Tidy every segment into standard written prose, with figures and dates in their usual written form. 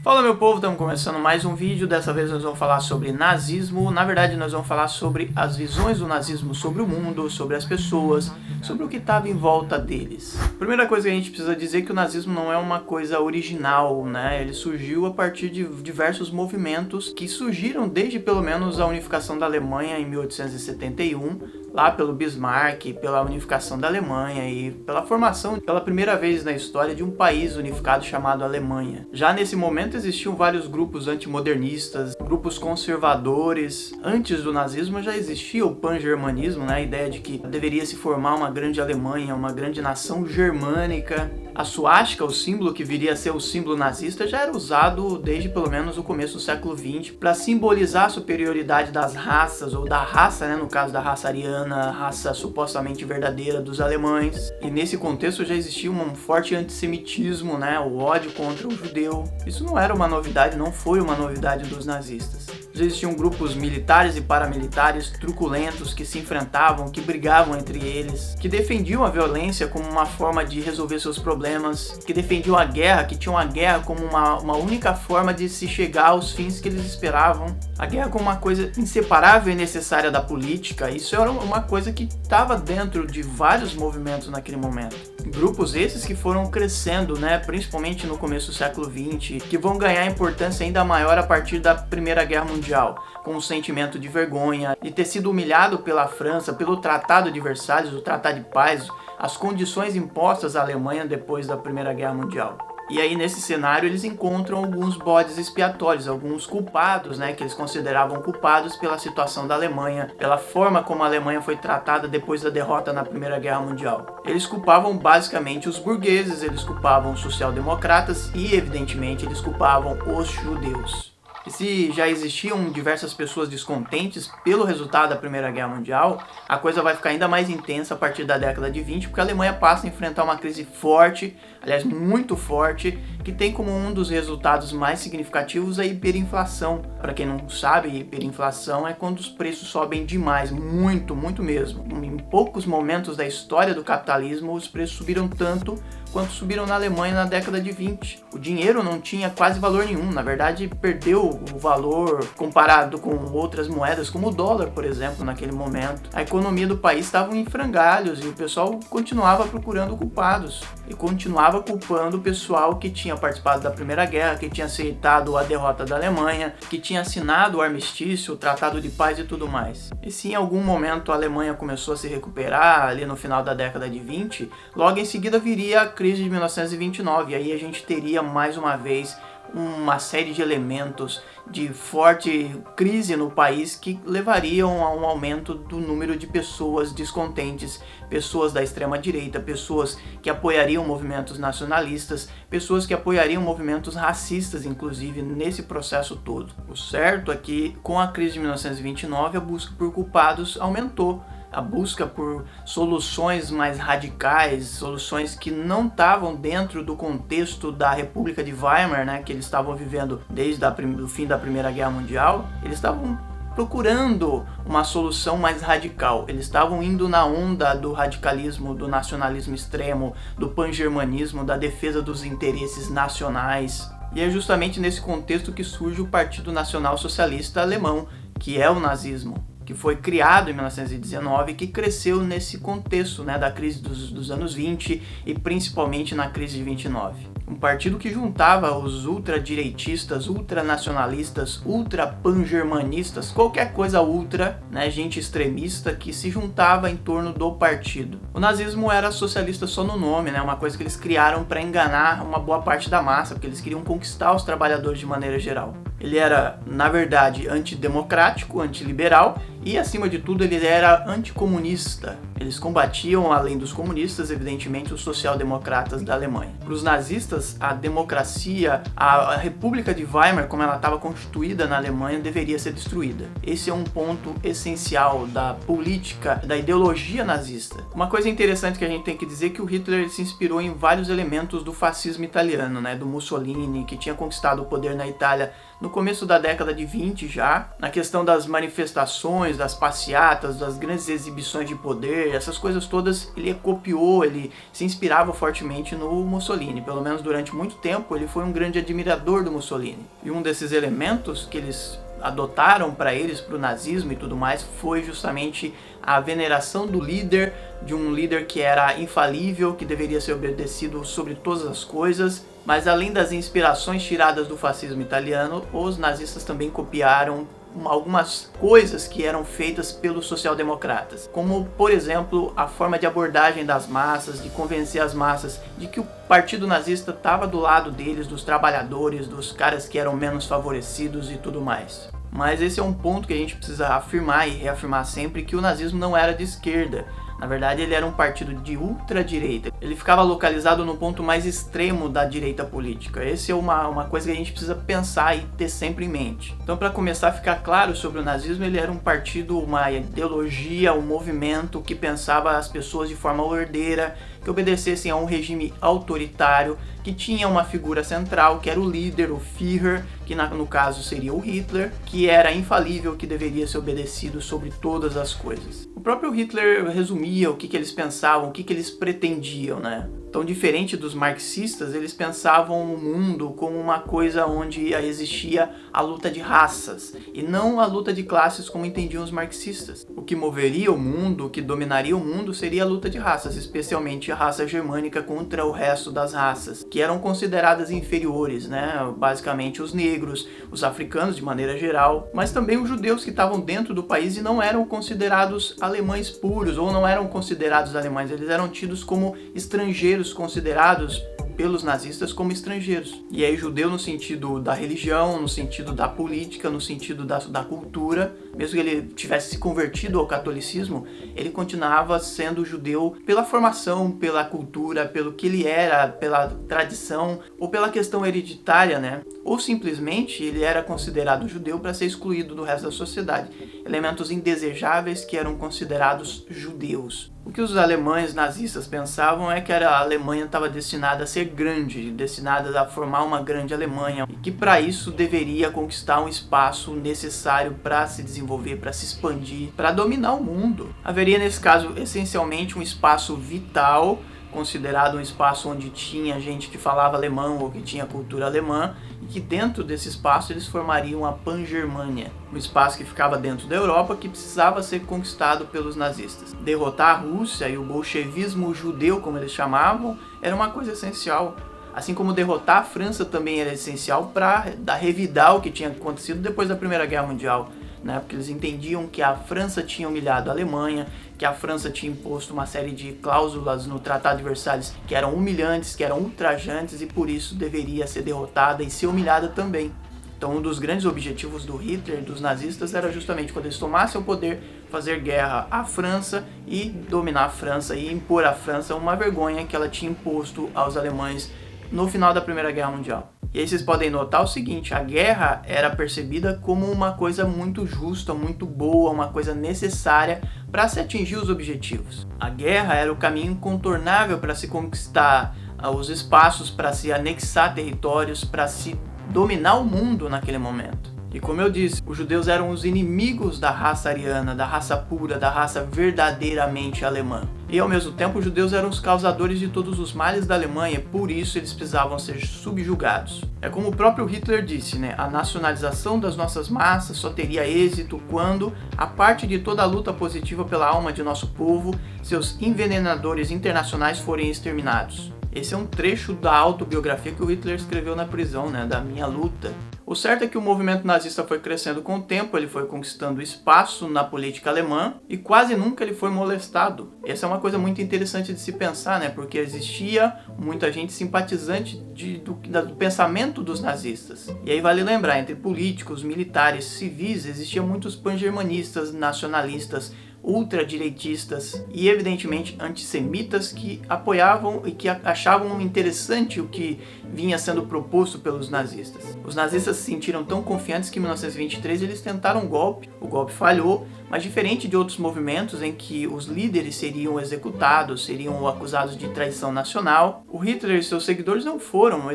Fala meu povo, estamos começando mais um vídeo. Dessa vez nós vamos falar sobre nazismo. Na verdade nós vamos falar sobre as visões do nazismo sobre o mundo, sobre as pessoas, sobre o que estava em volta deles. Primeira coisa que a gente precisa dizer é que o nazismo não é uma coisa original, né? Ele surgiu a partir de diversos movimentos que surgiram desde pelo menos a unificação da Alemanha em 1871, lá pelo Bismarck, pela unificação da Alemanha e pela formação pela primeira vez na história de um país unificado chamado Alemanha. Já nesse momento existiam vários grupos antimodernistas, grupos conservadores. Antes do nazismo já existia o pan-germanismo, né? A ideia de que deveria se formar uma grande Alemanha, uma grande nação germânica. A suástica, o símbolo que viria a ser o símbolo nazista, já era usado desde pelo menos o começo do século XX para simbolizar a superioridade das raças, ou da raça, né? No caso da raça ariana, a raça supostamente verdadeira dos alemães. E nesse contexto já existia um forte antissemitismo, né? O ódio contra o judeu. Isso não era uma novidade, não foi uma novidade dos nazistas. Já existiam grupos militares e paramilitares truculentos que se enfrentavam, que brigavam entre eles, que defendiam a violência como uma forma de resolver seus problemas, que defendiam a guerra, que tinham a guerra como uma única forma de se chegar aos fins que eles esperavam. A guerra como uma coisa inseparável e necessária da política. Isso era uma coisa que estava dentro de vários movimentos naquele momento. Grupos esses que foram crescendo, né, principalmente no começo do século XX, que vão ganhar importância ainda maior a partir da Primeira Guerra Mundial, com o sentimento de vergonha, de ter sido humilhado pela França, pelo Tratado de Versalhes, o Tratado de Paz, as condições impostas à Alemanha depois da Primeira Guerra Mundial. E aí nesse cenário eles encontram alguns bodes expiatórios, alguns culpados, né, que eles consideravam culpados pela situação da Alemanha, pela forma como a Alemanha foi tratada depois da derrota na Primeira Guerra Mundial. Eles culpavam basicamente os burgueses, eles culpavam os social-democratas e evidentemente eles culpavam os judeus. E se já existiam diversas pessoas descontentes pelo resultado da Primeira Guerra Mundial, a coisa vai ficar ainda mais intensa a partir da década de 20, porque a Alemanha passa a enfrentar uma crise forte, aliás muito forte, que tem como um dos resultados mais significativos a hiperinflação. Para quem não sabe, hiperinflação é quando os preços sobem demais, muito mesmo. Em poucos momentos da história do capitalismo, os preços subiram tanto quanto subiram na Alemanha na década de 20. O dinheiro não tinha quase valor nenhum, na verdade perdeu o valor comparado com outras moedas, como o dólar, por exemplo, naquele momento. A economia do país estava em frangalhos e o pessoal continuava procurando culpados e continuava culpando o pessoal que tinha participado da Primeira Guerra, que tinha aceitado a derrota da Alemanha, que tinha assinado o armistício, o Tratado de Paz e tudo mais. E se em algum momento a Alemanha começou a se recuperar ali no final da década de 20, logo em seguida viria a crise de 1929, e aí a gente teria mais uma vez uma série de elementos de forte crise no país que levariam a um aumento do número de pessoas descontentes, pessoas da extrema direita, pessoas que apoiariam movimentos nacionalistas, pessoas que apoiariam movimentos racistas, inclusive, nesse processo todo. O certo é que com a crise de 1929 a busca por culpados aumentou. A busca por soluções mais radicais, soluções que não estavam dentro do contexto da República de Weimar, né, que eles estavam vivendo desde o fim da Primeira Guerra Mundial, eles estavam procurando uma solução mais radical. Eles estavam indo na onda do radicalismo, do nacionalismo extremo, do pan-germanismo, da defesa dos interesses nacionais. E é justamente nesse contexto que surge o Partido Nacional Socialista Alemão, que é o nazismo, que foi criado em 1919 e que cresceu nesse contexto, né, da crise dos anos 20 e principalmente na crise de 29. Um partido que juntava os ultradireitistas, ultranacionalistas, ultra-pan-germanistas, qualquer coisa ultra, né, gente extremista que se juntava em torno do partido. O nazismo era socialista só no nome, né, uma coisa que eles criaram para enganar uma boa parte da massa, porque eles queriam conquistar os trabalhadores de maneira geral. Ele era, na verdade, antidemocrático, antiliberal e, acima de tudo, ele era anticomunista. Eles combatiam, além dos comunistas, evidentemente, os social-democratas da Alemanha. Para os nazistas, a democracia, a República de Weimar, como ela estava constituída na Alemanha, deveria ser destruída. Esse é um ponto essencial da política, da ideologia nazista. Uma coisa interessante que a gente tem que dizer é que o Hitler se inspirou em vários elementos do fascismo italiano, né, do Mussolini, que tinha conquistado o poder na Itália no começo da década de 20 já, na questão das manifestações, das passeatas, das grandes exibições de poder, essas coisas todas, ele copiou, ele se inspirava fortemente no Mussolini. Pelo menos durante muito tempo ele foi um grande admirador do Mussolini. E um desses elementos que eles adotaram para eles, para o nazismo e tudo mais, foi justamente a veneração do líder, de um líder que era infalível, que deveria ser obedecido sobre todas as coisas. Mas além das inspirações tiradas do fascismo italiano, os nazistas também copiaram algumas coisas que eram feitas pelos social-democratas, como, por exemplo, a forma de abordagem das massas, de convencer as massas de que o partido nazista estava do lado deles, dos trabalhadores, dos caras que eram menos favorecidos e tudo mais. Mas esse é um ponto que a gente precisa afirmar e reafirmar sempre, que o nazismo não era de esquerda. Na verdade, ele era um partido de ultradireita. Ele ficava localizado no ponto mais extremo da direita política. Essa é uma coisa que a gente precisa pensar e ter sempre em mente. Então, para começar a ficar claro sobre o nazismo, ele era um partido, uma ideologia, um movimento que pensava as pessoas de forma ordeira, que obedecessem a um regime autoritário, que tinha uma figura central, que era o líder, o Führer, que no caso seria o Hitler, que era infalível, que deveria ser obedecido sobre todas as coisas. O próprio Hitler resumia o que eles pensavam, o que eles pretendiam, né? Então, diferente dos marxistas, eles pensavam o mundo como uma coisa onde existia a luta de raças, e não a luta de classes como entendiam os marxistas. O que moveria o mundo, o que dominaria o mundo, seria a luta de raças, especialmente a raça germânica contra o resto das raças, que eram consideradas inferiores, né? Basicamente os negros, os africanos de maneira geral, mas também os judeus que estavam dentro do país e não eram considerados alemães puros, ou não eram considerados alemães, eles eram tidos como estrangeiros, considerados pelos nazistas como estrangeiros. E aí judeu no sentido da religião, no sentido da política, no sentido da cultura. Mesmo que ele tivesse se convertido ao catolicismo, ele continuava sendo judeu pela formação, pela cultura, pelo que ele era, pela tradição, ou pela questão hereditária, né? Ou simplesmente ele era considerado judeu para ser excluído do resto da sociedade. Elementos indesejáveis que eram considerados judeus. O que os alemães nazistas pensavam é que a Alemanha estava destinada a ser grande, destinada a formar uma grande Alemanha, e que para isso deveria conquistar um espaço necessário para se desenvolver, para se expandir, para dominar o mundo. Haveria nesse caso essencialmente um espaço vital, considerado um espaço onde tinha gente que falava alemão ou que tinha cultura alemã, e que dentro desse espaço eles formariam a Pan-Germânia, um espaço que ficava dentro da Europa que precisava ser conquistado pelos nazistas. Derrotar a Rússia e o bolchevismo judeu, como eles chamavam, era uma coisa essencial. Assim como derrotar a França também era essencial para revidar o que tinha acontecido depois da Primeira Guerra Mundial, né? Porque eles entendiam que a França tinha humilhado a Alemanha, que a França tinha imposto uma série de cláusulas no Tratado de Versalhes que eram humilhantes, que eram ultrajantes, e por isso deveria ser derrotada e ser humilhada também. Então, um dos grandes objetivos do Hitler, dos nazistas, era justamente quando eles tomassem o poder, fazer guerra à França e dominar a França e impor à França uma vergonha que ela tinha imposto aos alemães no final da Primeira Guerra Mundial. E aí vocês podem notar o seguinte: a guerra era percebida como uma coisa muito justa, muito boa, uma coisa necessária para se atingir os objetivos. A guerra era o caminho incontornável para se conquistar os espaços, para se anexar territórios, para se dominar o mundo naquele momento. E como eu disse, os judeus eram os inimigos da raça ariana, da raça pura, da raça verdadeiramente alemã. E ao mesmo tempo os judeus eram os causadores de todos os males da Alemanha, por isso eles precisavam ser subjugados. É como o próprio Hitler disse, né? A nacionalização das nossas massas só teria êxito quando, a parte de toda a luta positiva pela alma de nosso povo, seus envenenadores internacionais forem exterminados. Esse é um trecho da autobiografia que o Hitler escreveu na prisão, né? Da Minha Luta. O certo é que o movimento nazista foi crescendo com o tempo, ele foi conquistando espaço na política alemã e quase nunca ele foi molestado. Essa é uma coisa muito interessante de se pensar, né? Porque existia muita gente simpatizante do pensamento dos nazistas. E aí vale lembrar, entre políticos, militares, civis, existiam muitos pan-germanistas, nacionalistas, ultradireitistas e evidentemente antissemitas que apoiavam e que achavam interessante o que vinha sendo proposto pelos nazistas. Os nazistas se sentiram tão confiantes que em 1923 eles tentaram um golpe, o golpe falhou, mas diferente de outros movimentos em que os líderes seriam executados, seriam acusados de traição nacional, o Hitler e seus seguidores não foram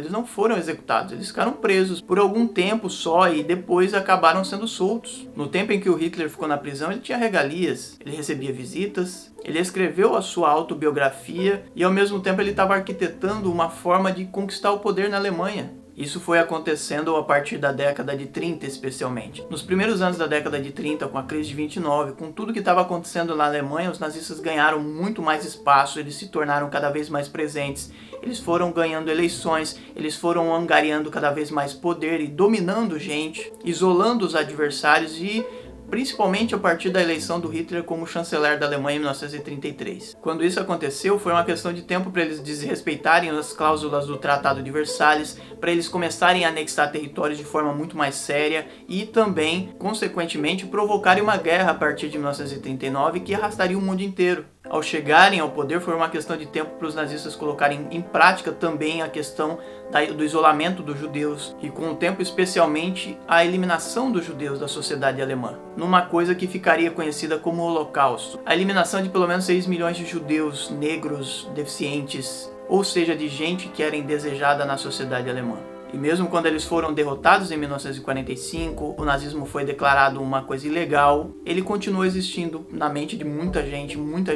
executados, eles ficaram presos por algum tempo só e depois acabaram sendo soltos. No tempo em que o Hitler ficou na prisão, ele tinha regalias, ele recebia visitas, ele escreveu a sua autobiografia e ao mesmo tempo ele estava arquitetando uma forma de conquistar o poder na Alemanha. Isso foi acontecendo a partir da década de 30 especialmente. Nos primeiros anos da década de 30, com a crise de 29, com tudo que estava acontecendo na Alemanha, os nazistas ganharam muito mais espaço, eles se tornaram cada vez mais presentes, eles foram ganhando eleições, eles foram angariando cada vez mais poder e dominando gente, isolando os adversários e principalmente a partir da eleição do Hitler como chanceler da Alemanha em 1933. Quando isso aconteceu, foi uma questão de tempo para eles desrespeitarem as cláusulas do Tratado de Versalhes, para eles começarem a anexar territórios de forma muito mais séria e também, consequentemente, provocarem uma guerra a partir de 1939 que arrastaria o mundo inteiro. Ao chegarem ao poder, foi uma questão de tempo para os nazistas colocarem em prática também a questão do isolamento dos judeus e, com o tempo, especialmente, a eliminação dos judeus da sociedade alemã, numa coisa que ficaria conhecida como Holocausto. A eliminação de pelo menos 6 milhões de judeus, negros, deficientes, ou seja, de gente que era indesejada na sociedade alemã. E mesmo quando eles foram derrotados em 1945, o nazismo foi declarado uma coisa ilegal, ele continuou existindo na mente de muita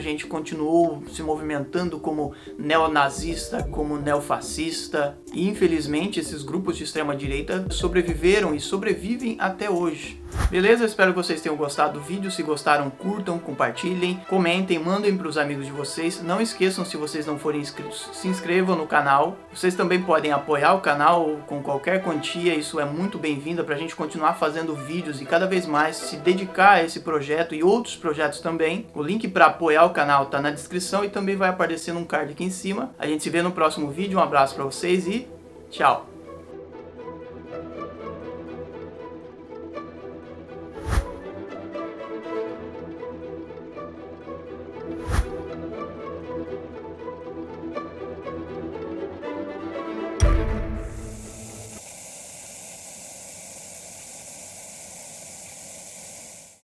gente continuou se movimentando como neonazista, como neofascista, e infelizmente esses grupos de extrema direita sobreviveram e sobrevivem até hoje. Beleza? Espero que vocês tenham gostado do vídeo. Se gostaram, curtam, compartilhem, comentem, mandem para os amigos de vocês. Não esqueçam, se vocês não forem inscritos, se inscrevam no canal. Vocês também podem apoiar o canal com qualquer quantia, isso é muito bem-vindo para a gente continuar fazendo vídeos e cada vez mais se dedicar a esse projeto e outros projetos também. O link para apoiar o canal está na descrição e também vai aparecer num card aqui em cima. A gente se vê no próximo vídeo. Um abraço para vocês e tchau!